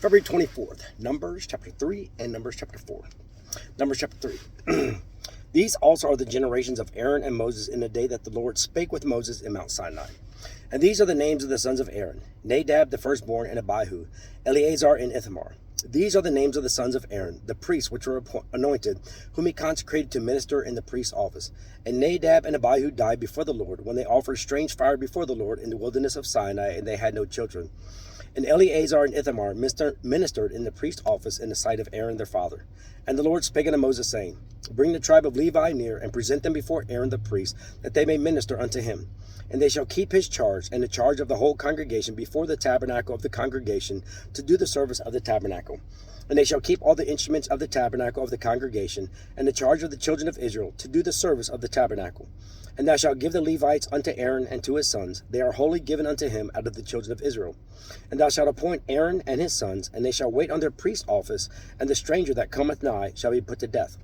February 24th, Numbers chapter 3 and Numbers chapter 4. Numbers chapter 3. These also are the generations of Aaron and Moses in the day that the Lord spake with Moses in Mount Sinai. And these are the names of the sons of Aaron: Nadab the firstborn, and Abihu, Eleazar, and Ithamar. These are the names of the sons of Aaron, the priests which were anointed, whom he consecrated to minister in the priest's office. And Nadab and Abihu died before the Lord, when they offered strange fire before the Lord in the wilderness of Sinai, and they had no children. And Eleazar and Ithamar ministered in the priest's office in the sight of Aaron their father. And the Lord spake unto Moses, saying, Bring the tribe of Levi near, and present them before Aaron the priest, that they may minister unto him. And they shall keep his charge, and the charge of the whole congregation before the tabernacle of the congregation, to do the service of the tabernacle. And they shall keep all the instruments of the tabernacle of the congregation, and the charge of the children of Israel, to do the service of the tabernacle. And thou shalt give the Levites unto Aaron and to his sons. They are wholly given unto him out of the children of Israel. And thou shalt appoint Aaron and his sons, and they shall wait on their priest's office, and the stranger that cometh nigh shall be put to death.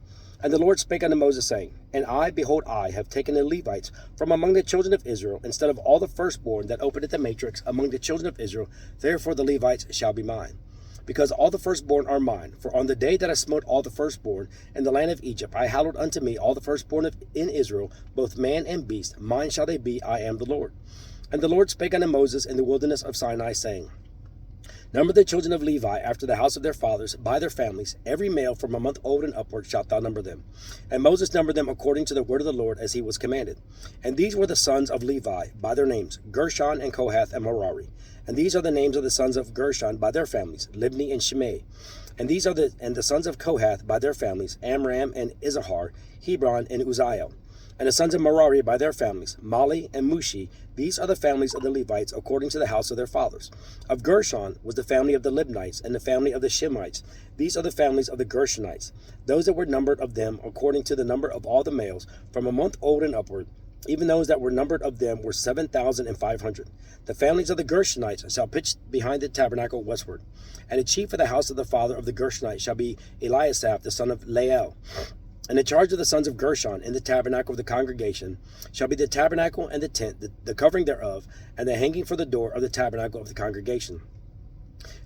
And the Lord spake unto Moses, saying, And I, behold, I have taken the Levites from among the children of Israel, instead of all the firstborn that opened at the matrix among the children of Israel. Therefore the Levites shall be mine. Because all the firstborn are mine. For on the day that I smote all the firstborn in the land of Egypt, I hallowed unto me all the firstborn in Israel, both man and beast. Mine shall they be, I am the Lord. And the Lord spake unto Moses in the wilderness of Sinai, saying, Number the children of Levi after the house of their fathers, by their families, every male from a month old and upward shalt thou number them. And Moses numbered them according to the word of the Lord, as he was commanded. And these were the sons of Levi by their names, Gershon and Kohath and Merari. And these are the names of the sons of Gershon by their families, Libni and Shimei. And these are the sons of Kohath by their families, Amram and Izahar, Hebron and Uzziel. And the sons of Merari by their families, Mali and Mushi. These are the families of the Levites according to the house of their fathers. Of Gershon was the family of the Libnites, and the family of the Shimites. These are the families of the Gershonites. Those that were numbered of them according to the number of all the males, from a month old and upward, even those that were numbered of them were 7,500. The families of the Gershonites shall pitch behind the tabernacle westward. And the chief of the house of the father of the Gershonites shall be Eliasaph the son of Lael. And the charge of the sons of Gershon in the tabernacle of the congregation shall be the tabernacle and the tent, the covering thereof, and the hanging for the door of the tabernacle of the congregation,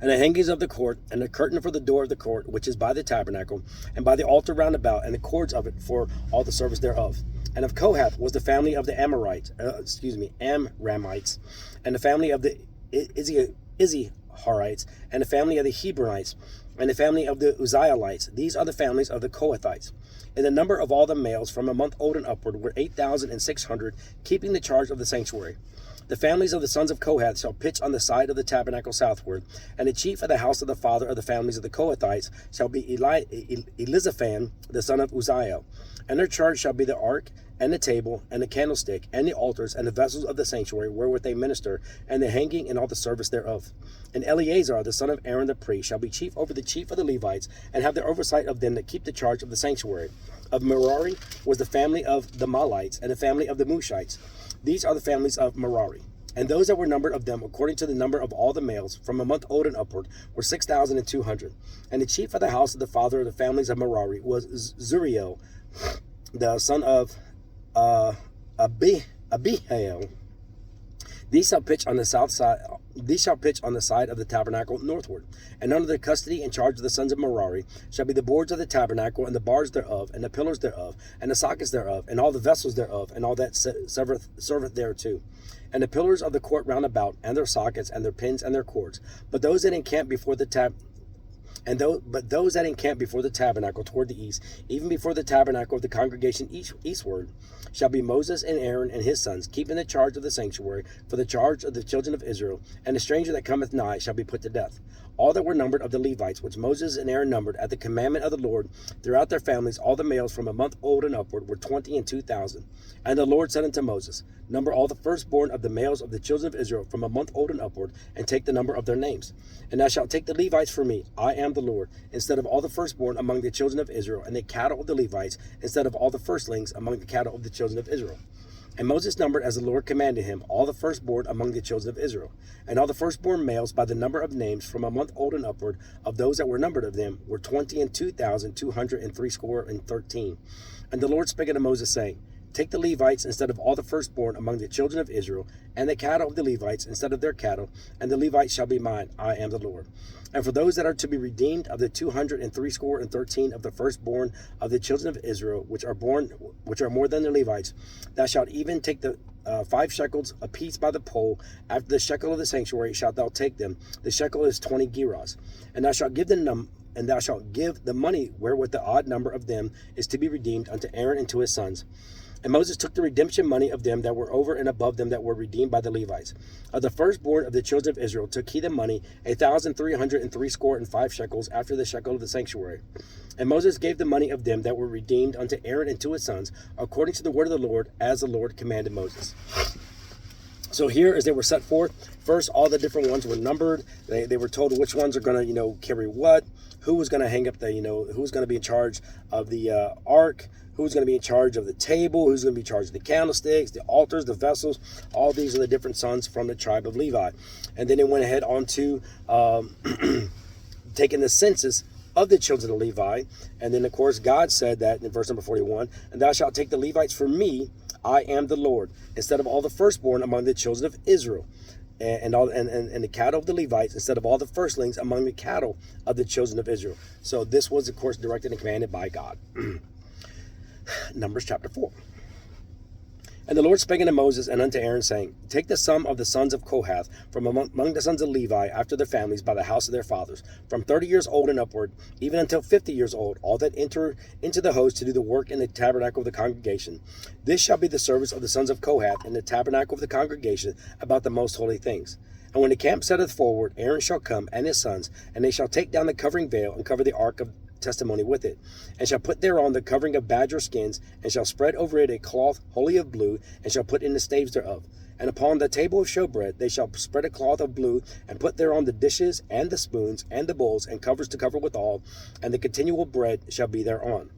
and the hangings of the court, and the curtain for the door of the court, which is by the tabernacle, and by the altar round about, and the cords of it for all the service thereof. And of Kohath was the family of the Amramites, and the family of the Iziharites, and the family of the Hebronites, and the family of the Uzzielites. These are the families of the Kohathites. And the number of all the males from a month old and upward were 8,600, keeping the charge of the sanctuary. The families of the sons of Kohath shall pitch on the side of the tabernacle southward, and the chief of the house of the father of the families of the Kohathites shall be Elizaphan, the son of Uzziel. And their charge shall be the ark, and the table, and the candlestick, and the altars, and the vessels of the sanctuary wherewith they minister, and the hanging and all the service thereof. And Eleazar, the son of Aaron the priest, shall be chief over the chief of the Levites, and have the oversight of them that keep the charge of the sanctuary. Of Merari was the family of the Malites, and the family of the Mushites. These are the families of Merari. And those that were numbered of them, according to the number of all the males, from a month old and upward, were 6,200. And the chief of the house of the father of the families of Merari was Zuriel, the son of Abihail. These shall pitch on the south side. These shall pitch on the side of the tabernacle northward. And under the custody and charge of the sons of Merari shall be the boards of the tabernacle, and the bars thereof, and the pillars thereof, and the sockets thereof, and all the vessels thereof, and all that serveth thereto. And the pillars of the court round about, and their sockets, and their pins, and their cords. But those that encamp before the tabernacle toward the east, even before the tabernacle of the congregation eastward, shall be Moses and Aaron and his sons, keeping the charge of the sanctuary for the charge of the children of Israel. And the stranger that cometh nigh shall be put to death. All that were numbered of the Levites, which Moses and Aaron numbered at the commandment of the Lord, throughout their families, all the males from a month old and upward, were 22,000. And the Lord said unto Moses, Number all the firstborn of the males of the children of Israel from a month old and upward, and take the number of their names. And thou shalt take the Levites for me, I am the Lord, instead of all the firstborn among the children of Israel, and the cattle of the Levites, instead of all the firstlings among the cattle of the children of Israel. And Moses numbered, as the Lord commanded him, all the firstborn among the children of Israel. And all the firstborn males by the number of names from a month old and upward, of those that were numbered of them, were 22,213. And the Lord spake unto Moses, saying, take the Levites instead of all the firstborn among the children of Israel, and the cattle of the Levites instead of their cattle, and the Levites shall be mine. I am the Lord. And for those that are to be redeemed of the 213 of the firstborn of the children of Israel, which are more than the Levites, thou shalt even take the 5 shekels apiece by the poll. After the shekel of the sanctuary shalt thou take them. The shekel is 20 gerahs. And thou shalt give the money wherewith the odd number of them is to be redeemed unto Aaron and to his sons. And Moses took the redemption money of them that were over and above them that were redeemed by the Levites. Of the firstborn of the children of Israel took he the money, 1,365 shekels, after the shekel of the sanctuary. And Moses gave the money of them that were redeemed unto Aaron and to his sons, according to the word of the Lord, as the Lord commanded Moses. So here, as they were set forth, first all the different ones were numbered. They were told which ones are going to, carry what, who was going to hang up the, who's going to be in charge of the ark, who's going to be in charge of the table, who's going to be in charge of the candlesticks, the altars, the vessels. All these are the different sons from the tribe of Levi. And then it went ahead on to taking the census of the children of Levi. And then, of course, God said that in verse number 41, and thou shalt take the Levites for me, I am the Lord, instead of all the firstborn among the children of Israel, and the cattle of the Levites, instead of all the firstlings among the cattle of the children of Israel. So this was, of course, directed and commanded by God. Numbers chapter 4. And the Lord spake unto Moses and unto Aaron, saying, take the sum of the sons of Kohath from among the sons of Levi after their families by the house of their fathers, from 30 years old and upward, even until 50 years old, all that enter into the host to do the work in the tabernacle of the congregation. This shall be the service of the sons of Kohath in the tabernacle of the congregation about the most holy things. And when the camp setteth forward, Aaron shall come and his sons, and they shall take down the covering veil and cover the ark of testimony with it, and shall put thereon the covering of badger skins, and shall spread over it a cloth wholly of blue, and shall put in the staves thereof. And upon the table of showbread they shall spread a cloth of blue, and put thereon the dishes, and the spoons, and the bowls, and covers to cover withal, and the continual bread shall be thereon.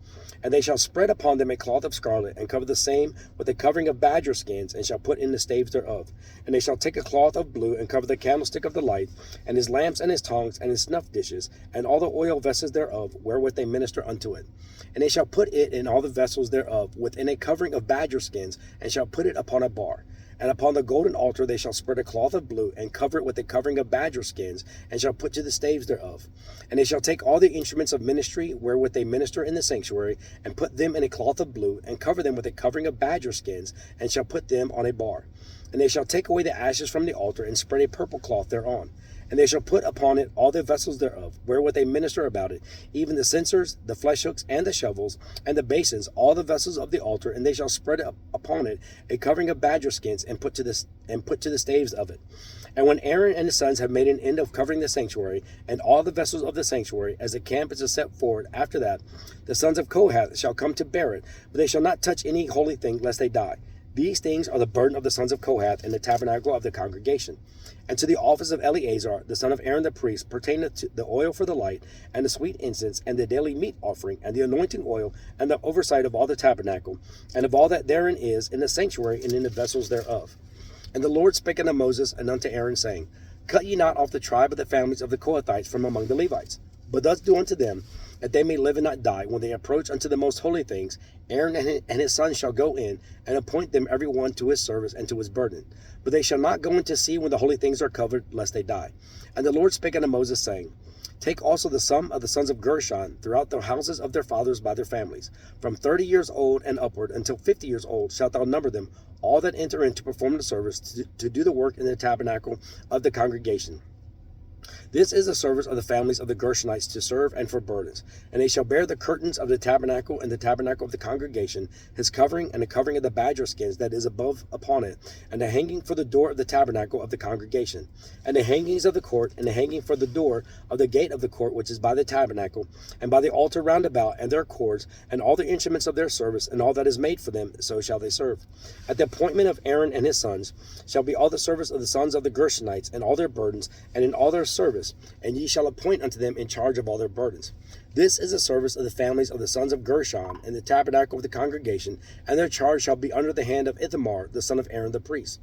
And they shall spread upon them a cloth of scarlet, and cover the same with a covering of badger skins, and shall put in the staves thereof. And they shall take a cloth of blue, and cover the candlestick of the light, and his lamps, and his tongs, and his snuff dishes, and all the oil vessels thereof, wherewith they minister unto it. And they shall put it in all the vessels thereof, within a covering of badger skins, and shall put it upon a bar. And upon the golden altar they shall spread a cloth of blue, and cover it with a covering of badger skins, and shall put to the staves thereof. And they shall take all the instruments of ministry, wherewith they minister in the sanctuary, and put them in a cloth of blue, and cover them with a covering of badger skins, and shall put them on a bar. And they shall take away the ashes from the altar, and spread a purple cloth thereon. And they shall put upon it all the vessels thereof, wherewith they minister about it, even the censers, the flesh hooks, and the shovels, and the basins, all the vessels of the altar. And they shall spread upon it a covering of badger skins, and put to the staves of it. And when Aaron and his sons have made an end of covering the sanctuary, and all the vessels of the sanctuary, as the camp is set forward, after that, the sons of Kohath shall come to bear it, but they shall not touch any holy thing, lest they die. These things are the burden of the sons of Kohath in the tabernacle of the congregation. And to the office of Eleazar, the son of Aaron the priest, pertaineth to the oil for the light, and the sweet incense, and the daily meat offering, and the anointing oil, and the oversight of all the tabernacle, and of all that therein is in the sanctuary and in the vessels thereof. And the Lord spake unto Moses and unto Aaron, saying, cut ye not off the tribe of the families of the Kohathites from among the Levites, but thus do unto them, that they may live and not die. When they approach unto the most holy things, Aaron and his sons shall go in, and appoint them every one to his service and to his burden. But they shall not go in to see when the holy things are covered, lest they die. And the Lord spake unto Moses, saying, take also the sum of the sons of Gershon throughout the houses of their fathers by their families. From 30 years old and upward until 50 years old shalt thou number them, all that enter in to perform the service, to do the work in the tabernacle of the congregation. This is the service of the families of the Gershonites to serve and for burdens. And they shall bear the curtains of the tabernacle and the tabernacle of the congregation, his covering and the covering of the badger skins that is above upon it, and the hanging for the door of the tabernacle of the congregation, and the hangings of the court, and the hanging for the door of the gate of the court which is by the tabernacle, and by the altar round about, and their cords, and all the instruments of their service, and all that is made for them, so shall they serve. At the appointment of Aaron and his sons shall be all the service of the sons of the Gershonites, and all their burdens, and in all their service, and ye shall appoint unto them in charge of all their burdens. This is the service of the families of the sons of Gershon in the tabernacle of the congregation, and their charge shall be under the hand of Ithamar, the son of Aaron the priest.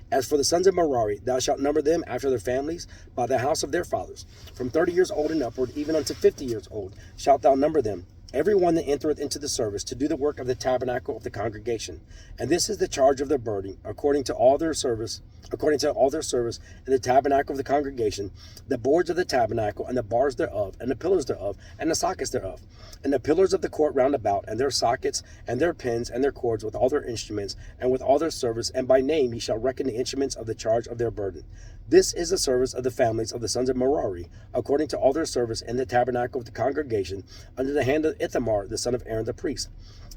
As for the sons of Merari, thou shalt number them after their families by the house of their fathers. From 30 years old and upward, even unto 50 years old, shalt thou number them. every one that entereth into the service to do the work of the tabernacle of the congregation. And this is the charge of their burden, according to all their service in the tabernacle of the congregation, the boards of the tabernacle, and the bars thereof, and the pillars thereof, and the sockets thereof, and the pillars of the court round about, and their sockets, and their pins, and their cords, with all their instruments, and with all their service, and by name ye shall reckon the instruments of the charge of their burden. This is the service of the families of the sons of Merari, according to all their service in the tabernacle of the congregation, under the hand of Ithamar, the son of Aaron the priest.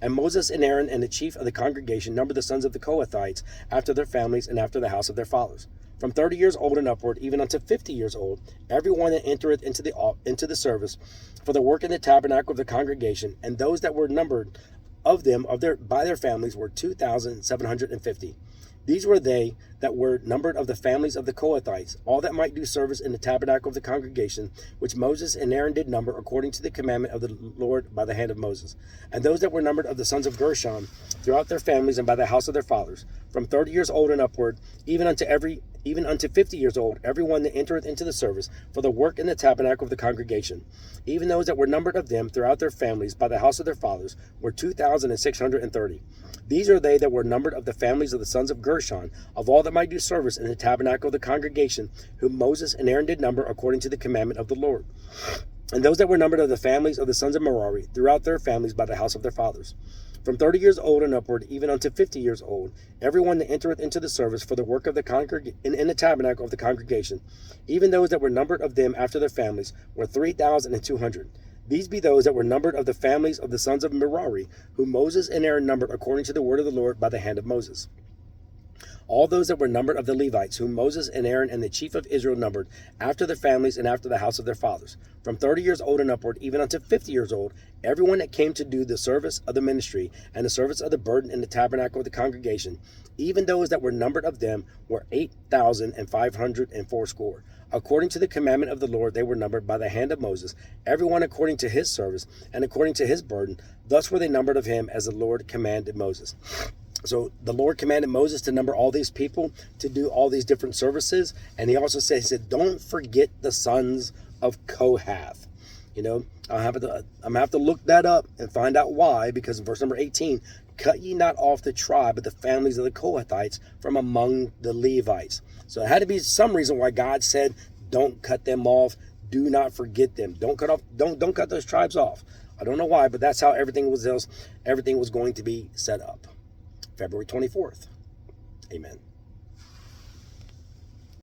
And Moses and Aaron and the chief of the congregation numbered the sons of the Kohathites after their families and after the house of their fathers, from 30 years old and upward, even unto 50 years old, every one that entereth into the service for the work in the tabernacle of the congregation. And those that were numbered of them by their families were 2,750. These were they that were numbered of the families of the Kohathites, all that might do service in the tabernacle of the congregation, which Moses and Aaron did number according to the commandment of the Lord by the hand of Moses. And those that were numbered of the sons of Gershon throughout their families and by the house of their fathers, from 30 years old and upward, even unto 50 years old, every one that entereth into the service for the work in the tabernacle of the congregation. Even those that were numbered of them throughout their families by the house of their fathers were 2,630. These are they that were numbered of the families of the sons of Gershon, of all that might do service in the tabernacle of the congregation, whom Moses and Aaron did number according to the commandment of the Lord. And those that were numbered of the families of the sons of Merari, throughout their families by the house of their fathers, from 30 years old and upward, even unto 50 years old, every one that entereth into the service for the work of the in the tabernacle of the congregation, even those that were numbered of them after their families, were 3,200. These be those that were numbered of the families of the sons of Merari, whom Moses and Aaron numbered according to the word of the Lord by the hand of Moses. All those that were numbered of the Levites, whom Moses and Aaron and the chief of Israel numbered, after their families and after the house of their fathers, from 30 years old and upward, even unto 50 years old, everyone that came to do the service of the ministry and the service of the burden in the tabernacle of the congregation, even those that were numbered of them were 8,580. According to the commandment of the Lord, they were numbered by the hand of Moses, everyone according to his service and according to his burden. Thus were they numbered of him, as the Lord commanded Moses. So the Lord commanded Moses to number all these people to do all these different services. And he also said, don't forget the sons of Kohath. You know, I'm going to have to look that up and find out why, because in verse number 18, cut ye not off the tribe of the families of the Kohathites from among the Levites. So it had to be some reason why God said, don't cut them off. Do not forget them. Don't cut those tribes off. I don't know why, but that's how everything was going to be set up. February 24th. Amen.